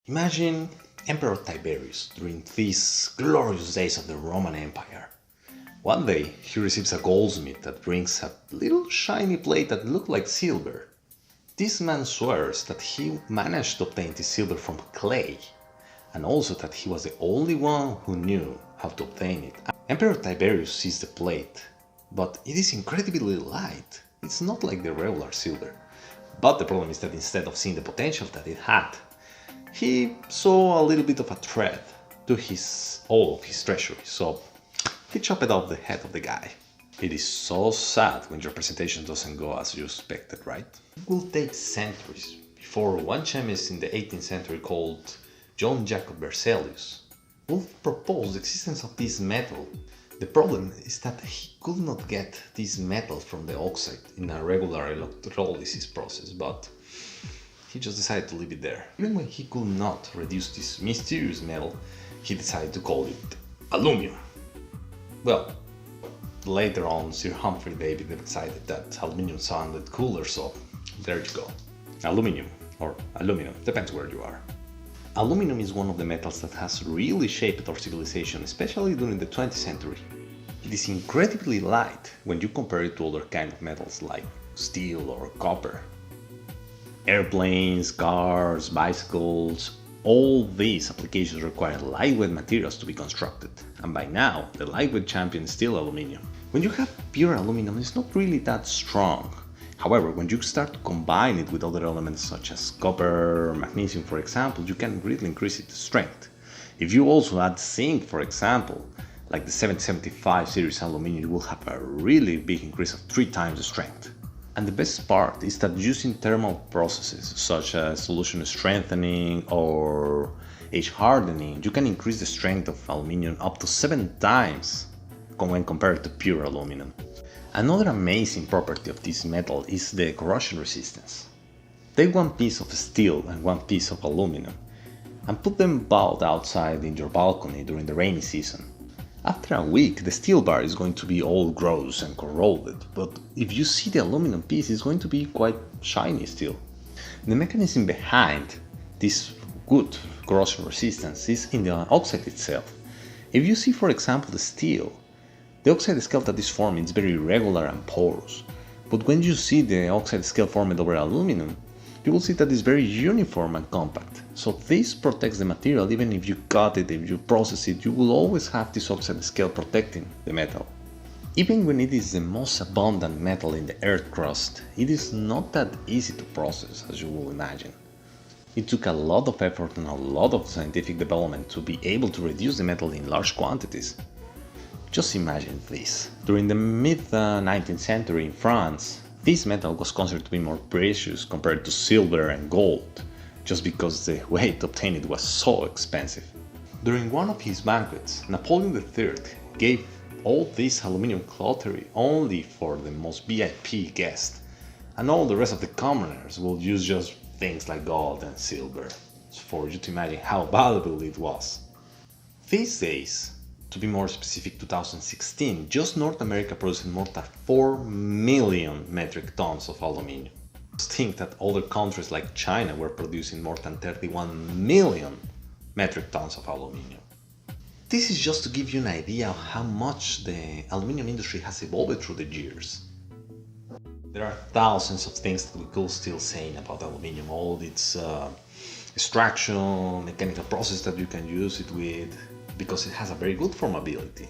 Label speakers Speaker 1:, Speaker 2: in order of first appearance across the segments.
Speaker 1: Imagine Emperor Tiberius during these glorious days of the Roman Empire. One day he receives a goldsmith that brings a little shiny plate that looked like silver. This man swears that he managed to obtain this silver from clay, and also that he was the only one who knew how to obtain it. Emperor Tiberius sees the plate, but it is incredibly light. It's not like the regular silver. But the problem is that instead of seeing the potential that it had, he saw a little bit of a threat to all of his treasury, so he chopped off the head of the guy. It is so sad when your presentation doesn't go as you expected, right? It will take centuries before one chemist in the 18th century called John Jacob Berzelius will propose the existence of this metal. The problem is that he could not get this metal from the oxide in a regular electrolysis process, but he just decided to leave it there. Even when he could not reduce this mysterious metal, he decided to call it aluminum. Well, later on, Sir Humphry Davy decided that aluminum sounded cooler, so there you go. Aluminum, or aluminum, depends where you are. Aluminum is one of the metals that has really shaped our civilization, especially during the 20th century. It is incredibly light when you compare it to other kinds of metals like steel or copper. Airplanes, cars, bicycles, all these applications require lightweight materials to be constructed, and by now the lightweight champion is still aluminum. When you have pure aluminum, it's not really that strong. However, when you start to combine it with other elements such as copper or magnesium, for example, you can really increase its strength. If you also add zinc, for example, like the 775 series aluminum, you will have a really big increase of 3 times the strength. And the best part is that using thermal processes such as solution strengthening or age hardening, you can increase the strength of aluminum up to 7 times when compared to pure aluminum. Another amazing property of this metal is the corrosion resistance. Take one piece of steel and one piece of aluminum and put them both outside in your balcony during the rainy season. After a week, the steel bar is going to be all gross and corroded, but if you see the aluminum piece, it's going to be quite shiny still. The mechanism behind this good corrosion resistance is in the oxide itself. If you see, for example, the steel, the oxide scale that is formed is very regular and porous, but when you see the oxide scale formed over aluminum, you will see that it's very uniform and compact. So this protects the material. Even if you cut it, if you process it, you will always have this oxide scale protecting the metal. Even when it is the most abundant metal in the earth crust, it is not that easy to process as you will imagine. It took a lot of effort and a lot of scientific development to be able to reduce the metal in large quantities. Just imagine this. During the mid-19th century in France, this metal was considered to be more precious compared to silver and gold, just because the way to obtain it was so expensive. During one of his banquets, Napoleon III gave all this aluminum cutlery only for the most VIP guests, and all the rest of the commoners will use just things like gold and silver, for you to imagine how valuable it was. These days, to be more specific, 2016, just North America produced more than 4 million metric tons of aluminum. Just think that other countries like China were producing more than 31 million metric tons of aluminum. This is just to give you an idea of how much the aluminum industry has evolved through the years. There are thousands of things that we could still say about aluminum, all its extraction, mechanical process that you can use it with, because it has a very good formability.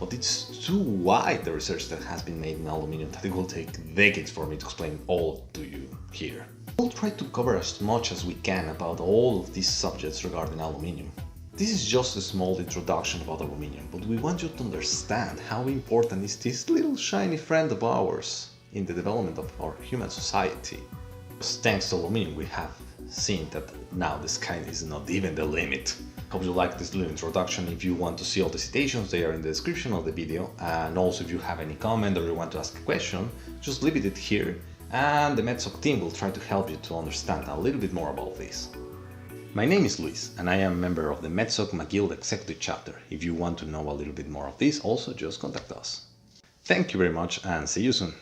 Speaker 1: But it's too wide, the research that has been made in aluminum, that it will take decades for me to explain all to you here. We'll try to cover as much as we can about all of these subjects regarding aluminum. This is just a small introduction about aluminum, but we want you to understand how important is this little shiny friend of ours in the development of our human society. Thanks to aluminum, we have seen that now the sky is not even the limit. Hope you like this little introduction. If you want to see all the citations, they are in the description of the video, and also if you have any comment or you want to ask a question, just leave it here and the metsoc team will try to help you to understand a little bit more about this. My name is Luis and I am a member of the metsoc.mcgill Executive Chapter. If you want to know a little bit more of this, also just contact us. Thank you very much and see you soon.